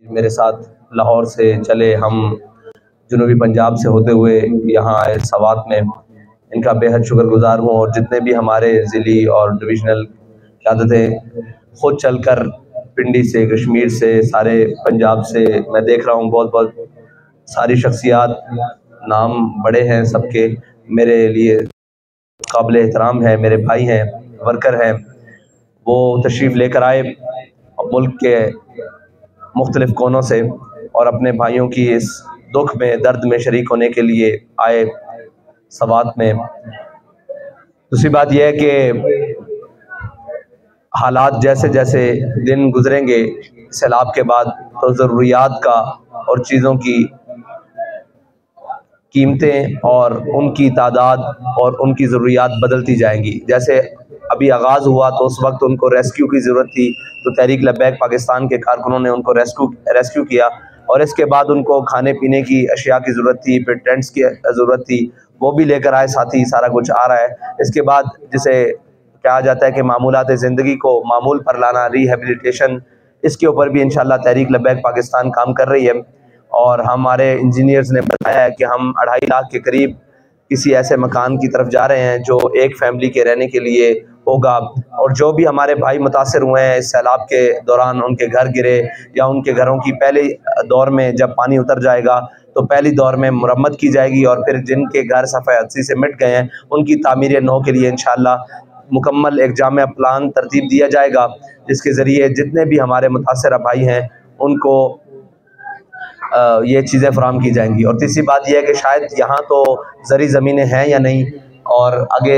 मेरे साथ लाहौर से चले, हम जनूबी पंजाब से होते हुए यहाँ आए सवात में। इनका बेहद शुक्रगुजार हूँ। और जितने भी हमारे ज़िली और डिविजनल क़यादतें ख़ुद चल कर पिंडी से, कश्मीर से, सारे पंजाब से मैं देख रहा हूँ, बहुत बहुत सारी शख्सियात, नाम बड़े हैं सबके, मेरे लिए काबिल एहतराम है, मेरे भाई हैं, वर्कर हैं। वो तशरीफ़ लेकर आए मुल्क के मुख्तलिफ़ कोनों से और अपने भाइयों की इस दुख में, दर्द में शरीक होने के लिए आए सवात में। दूसरी बात यह है कि हालात जैसे जैसे दिन गुजरेंगे सैलाब के बाद, तो ज़रूरियात का और चीज़ों की कीमतें और उनकी तादाद और उनकी ज़रूरियात बदलती जाएंगी। जैसे अभी आगाज़ हुआ तो उस वक्त उनको रेस्क्यू की ज़रूरत थी, तो तहरीक लब्बैक पाकिस्तान के कारकुनों ने उनको रेस्क्यू किया। और इसके बाद उनको खाने पीने की अशिया की ज़रूरत थी, फिर टेंट्स की ज़रूरत थी, वो भी लेकर आए, साथ ही सारा कुछ आ रहा है। इसके बाद जिसे कहा जाता है कि मामूलात ज़िंदगी को मामूल पर लाना, रिहेबिलिटेशन, इसके ऊपर भी इंशाअल्लाह तहरीक लब्बैक पाकिस्तान काम कर रही है। और हमारे इंजीनियर्स ने बताया है कि हम 2.5 लाख के करीब किसी ऐसे मकान की तरफ जा रहे हैं जो एक फैमिली के रहने के लिए होगा। और जो भी हमारे भाई मुतासर हुए हैं इस सैलाब के दौरान, उनके घर गिरे या उनके घरों की पहले दौर में जब पानी उतर जाएगा तो पहली दौर में मुरम्मत की जाएगी, और फिर जिनके घर सफ़े हदसी से मिट गए हैं उनकी तामीर नौ के लिए इंशाअल्लाह मुकम्मल एक जामिया प्लान तरतीब दिया जाएगा, जिसके ज़रिए जितने भी हमारे मुतासर भाई हैं उनको ये चीज़ें फराहम की जाएंगी। और तीसरी बात यह है कि शायद यहाँ तो ज़री ज़मीनें हैं या नहीं, और आगे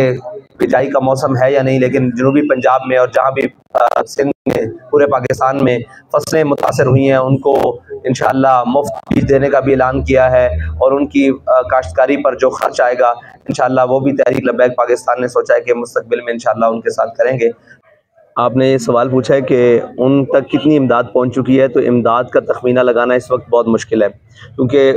बिजाई का मौसम है या नहीं, लेकिन जनूबी पंजाब में और जहाँ भी सिंध में, पूरे पाकिस्तान में फसलें मुतासर हुई हैं, उनको इंशाअल्लाह मुफ्त बीज देने का भी ऐलान किया है। और उनकी काश्तकारी पर जो खर्च आएगा इंशाअल्लाह वो भी तहरीक लब्बैक पाकिस्तान ने सोचा है कि मुस्तकबिल में इंशाअल्लाह उनके साथ करेंगे। आपने ये सवाल पूछा है कि उन तक कितनी इमदाद पहुंच चुकी है, तो इमदाद का तखमीना लगाना इस वक्त बहुत मुश्किल है, क्योंकि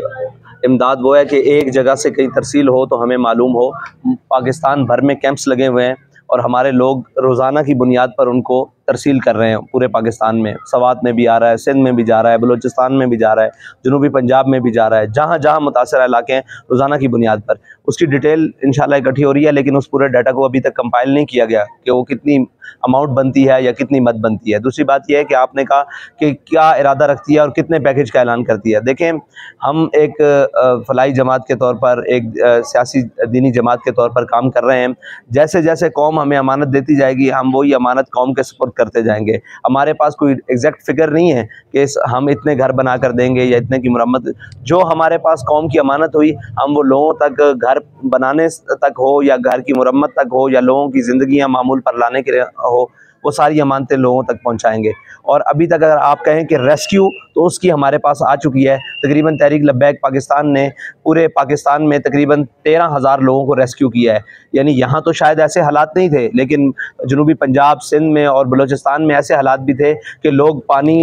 इमदाद वो है कि एक जगह से कहीं तरसील हो तो हमें मालूम हो। पाकिस्तान भर में कैंप्स लगे हुए हैं और हमारे लोग रोज़ाना की बुनियाद पर उनको तरसील कर रहे हैं। पूरे पाकिस्तान में सवात में भी आ रहा है, सिंध में भी जा रहा है, बलूचिस्तान में भी जा रहा है, जनूबी पंजाब में भी जा रहा है, जहाँ जहाँ मुतासर इलाके हैं रोज़ाना की बुनियाद पर उसकी डिटेल इंशाल्लाह इकट्ठी हो रही है। लेकिन उस पूरे डाटा को अभी तक कंपाइल नहीं किया गया कि वो कितनी अमाउंट बनती है या कितनी मद बनती है। दूसरी बात यह है कि आपने कहा कि क्या इरादा रखती है और कितने पैकेज का ऐलान करती है। देखें, हम एक फलाई जमात के तौर पर, एक सियासी दीनी जमात के तौर पर काम कर रहे हैं। जैसे जैसे कौम हमें अमानत देती जाएगी, हम वही अमानत कौम के सुपुर्द करते जाएंगे। हमारे पास कोई एग्जैक्ट फिगर नहीं है कि हम इतने घर बना कर देंगे या इतने की मुरम्मत। जो हमारे पास कौम की अमानत हुई, हम वो लोगों तक, घर बनाने तक हो या घर की मुरम्मत तक हो या लोगों की ज़िंदगियाँ मामूल पर लाने के लिए हो, वो सारी अमानतें लोगों तक पहुंचाएंगे। और अभी तक अगर आप कहें कि रेस्क्यू, तो उसकी हमारे पास आ चुकी है। तकरीबन तहरीक लब्बैक पाकिस्तान ने पूरे पाकिस्तान में तकरीबन 13,000 लोगों को रेस्क्यू किया है। यानी यहाँ तो शायद ऐसे हालात नहीं थे, लेकिन जनूबी पंजाब, सिंध में और बलूचिस्तान में ऐसे हालात भी थे कि लोग, पानी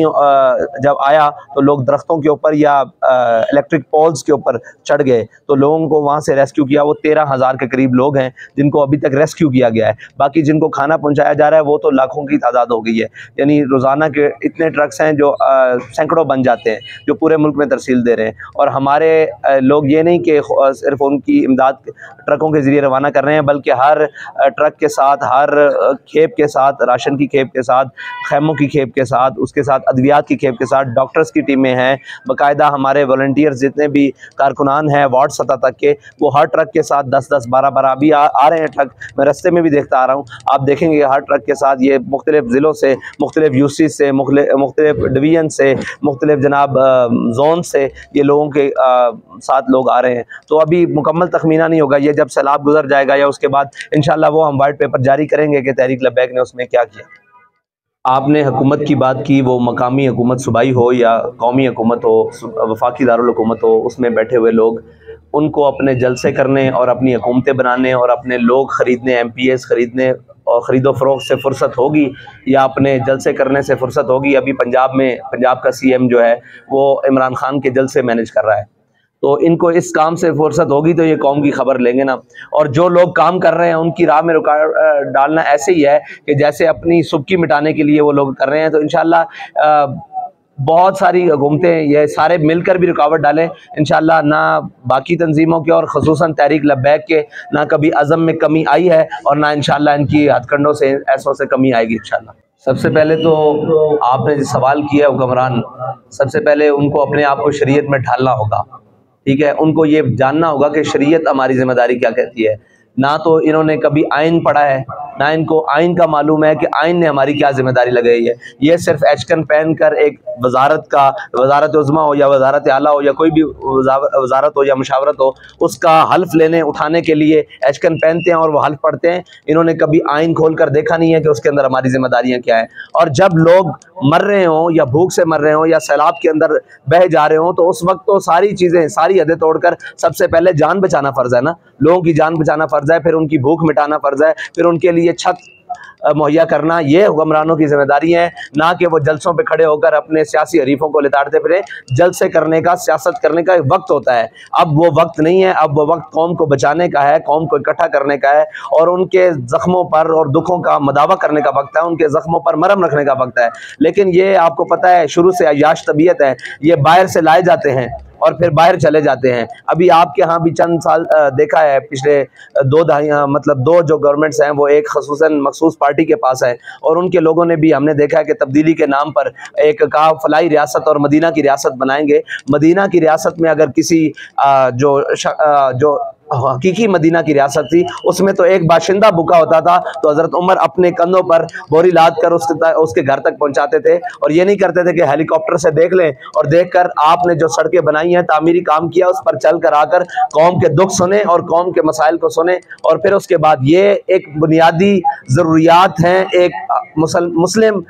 जब आया तो लोग दरख्तों के ऊपर या इलेक्ट्रिक पोल्स के ऊपर चढ़ गए, तो लोगों को वहाँ से रेस्क्यू किया। वो 13,000 के करीब लोग हैं जिनको अभी तक रेस्क्यू किया गया है। बाकी जिनको खाना पहुँचाया जा रहा है वो तो लाखों की तादाद हो गई है। यानी रोज़ाना के इतने ट्रक्स हैं जो सैकड़ों बन जाते हैं, जो पूरे मुल्क में तरसील दे रहे हैं। और हमारे लोग ये नहीं कि सिर्फ उनकी इमदाद ट्रकों के ज़रिए रवाना कर रहे हैं, बल्कि हर ट्रक के साथ, हर खेप के साथ, राशन की खेप के साथ, खैमों की खेप के साथ, उसके साथ अद्वियात की खेप के साथ डॉक्टर्स की टीमें हैं। बाकायदा हमारे वॉलंटियर्स जितने भी कारकुनान हैं वार्ड सतह तक के, वो हर ट्रक के साथ 10-10, 12-12 अभी आ रहे हैं ट्रक। मैं रास्ते में भी देखता आ रहा हूँ, आप देखेंगे हर ट्रक के साथ ये मुख्तलिफ ज़िलों से, मुख्तलिफ यूसी से, मुख्तलिफ डिवीज़न से, मुख्तलिफ जनाब जोन से ये लोगों के साथ लोग आ रहे हैं। तो अभी मुकम्मल तखमीना नहीं होगा, ये जब सैलाब गुजर जाएगा या उसके बाद इंशाल्लाह वो हम वाइट पेपर जारी करेंगे कि तहरीक लब्बैक ने उसमें क्या किया। आपने हुकूमत की बात की, वो मकामी हुकूमत सूबाई हो या कौमी हुकूमत हो, वफाकी दारुल हुकूमत हो, उसमें बैठे हुए लोग, उनको अपने जलसे करने और अपनी हुकूमतें बनाने और अपने लोग ख़रीदने, MPs ख़रीदने और ख़रीदो फ़रोख्त से फ़ुर्सत होगी या अपने जलसे करने से फ़ुर्सत होगी। अभी पंजाब में पंजाब का CM जो है वो इमरान खान के जलसे मैनेज कर रहा है, तो इनको इस काम से फुर्सत होगी तो ये कौम की खबर लेंगे ना। और जो लोग काम कर रहे हैं उनकी राह में रुकावट डालना ऐसे ही है कि जैसे अपनी सुबकी मिटाने के लिए वो लोग कर रहे हैं। तो इंशाल्लाह बहुत सारी हुकूमतें ये सारे मिलकर भी रुकावट डालें, इंशाअल्लाह ना बाकी तंजीमों के और ख़ुसूसन तहरीक लब्बैक के ना कभी अज़म में कमी आई है और ना इंशाअल्लाह इनकी हथकंडों से ऐसों से कमी आएगी इंशाअल्लाह। सबसे पहले तो आपने जो सवाल किया हुक्मरान, सबसे पहले उनको अपने आप को शरीयत में ढालना होगा, ठीक है। उनको ये जानना होगा कि शरीयत हमारी जिम्मेदारी क्या कहती है। ना तो इन्होंने कभी आइन पढ़ा है, ना इनको आइन का मालूम है कि आइन ने हमारी क्या जिम्मेदारी लगाई है। ये सिर्फ एचकन पहन कर एक वजारत का, वजारत उज़्मा हो या वजारत आला हो या कोई भी वजारत हो या मुशावरत हो, उसका हल्फ लेने उठाने के लिए एचकन पहनते हैं और वो हल्फ पढ़ते हैं। इन्होंने कभी आइन खोल कर देखा नहीं है कि उसके अंदर हमारी जिम्मेदारियाँ क्या हैं। और जब लोग मर रहे हों या भूख से मर रहे हों या सैलाब के अंदर बह जा रहे हों, तो उस वक्त तो सारी चीज़ें, सारी हदें तोड़कर सबसे पहले जान बचाना फ़र्ज़ है ना। लोगों की जान बचाना फ़र्ज़ है, फिर उनकी भूख मिटाना फ़र्ज़ है, फिर उनके लिए छत मुहैया करना, ये हुक्मरानों की जिम्मेदारी है। ना कि वो जलसों पे खड़े होकर अपने सियासी हरीफों को लिताड़ते फिरे। जलसे करने का, सियासत करने का एक वक्त होता है, अब वो वक्त नहीं है। अब वो वक्त कौम को बचाने का है, कौम को इकट्ठा करने का है और उनके ज़ख्मों पर और दुखों का मदावा करने का वक्त है, उनके ज़ख्मों पर मरहम रखने का वक्त है। लेकिन ये आपको पता है शुरू से अय्याश तबीयत है, ये बाहर से लाए जाते हैं और फिर बाहर चले जाते हैं। अभी आपके यहाँ भी चंद साल देखा है, पिछले 2 दहाइयाँ, मतलब 2 जो गवर्नमेंट्स हैं वो एक खसूसन मखसूस पार्टी के पास है और उनके लोगों ने भी, हमने देखा है कि तब्दीली के नाम पर एक कहा फलाई रियासत और मदीना की रियासत बनाएंगे। मदीना की रियासत में अगर किसी जो हकीकी मदीना की रियासत थी, उसमें तो एक बाशिंदा भूखा होता था तो हज़रत उमर अपने कंधों पर बोरी लाद कर उसके घर तक पहुंचाते थे। और ये नहीं करते थे कि हेलीकॉप्टर से देख लें और देखकर आपने जो सड़कें बनाई हैं, तामीरी काम किया, उस पर चल कर आकर कौम के दुख सुने और कौम के मसाइल को सुने और फिर उसके बाद ये एक बुनियादी ज़रूरियात हैं एक मुस्लिम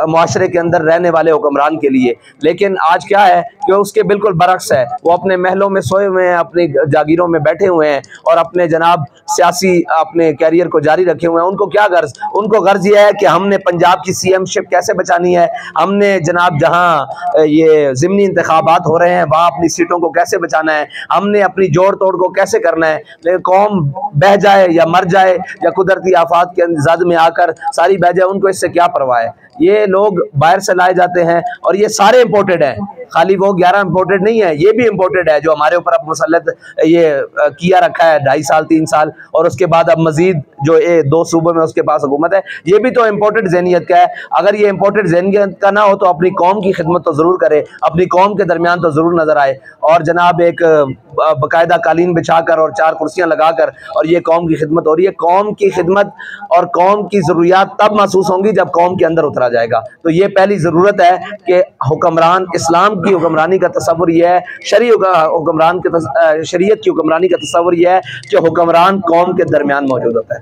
मुआशरे के अंदर रहने वाले हुक्मरान के लिए। लेकिन आज क्या है कि उसके बिल्कुल बरक्स है, वो अपने महलों में सोए हुए हैं, अपनी जागीरों में बैठे हुए हैं और अपने जनाब सियासी अपने कैरियर को जारी रखे हुए हैं। उनको क्या गर्ज, उनको गर्ज ये है कि हमने पंजाब की सीएमशिप कैसे बचानी है, हमने जनाब जहां ये ज़िमनी इंतखाबात हो रहे हैं वहां अपनी सीटों को कैसे बचाना है, हमने अपनी जोड़ तोड़ को कैसे करना है। लेकिन कौम बह जाए या मर जाए या कुदरती आफात के जद में आकर सारी बह जाए, उनको इससे क्या परवाह है। ये लोग बाहर से लाए जाते हैं और ये सारे इंपोर्टेड हैं, खाली वो 11 इंपोर्टेड नहीं है, ये भी इंपोर्टेड है जो हमारे ऊपर अब मुसल्लत ये किया रखा है 2.5 साल 3 साल और उसके बाद अब मजीद जो 2 सूबों में उसके पास हुकूमत है, ये भी तो इंपोर्टेड ज़हनियत का है। अगर ये इंपोर्टेड ज़हनियत का ना हो तो अपनी कौम की खिदमत तो ज़रूर करे, अपनी कौम के दरमियान तो ज़रूर नज़र आए और जनाब एक बाकायदा कालीन बिछाकर और 4 कुर्सियाँ लगाकर और ये कौम की खिदमत हो रही है। कौम की खिदमत और कौम की ज़रूरियात तब महसूस होंगी जब कौम के अंदर उतरा जाएगा। तो ये पहली ज़रूरत है कि हुक्मरान, इस्लाम की हुक्मरानी का तस्वुर यह है, शरीयत की हुक्मरानी का तस्वुर यह है कि हुक्मरान कौम के दरमियान मौजूद होता है।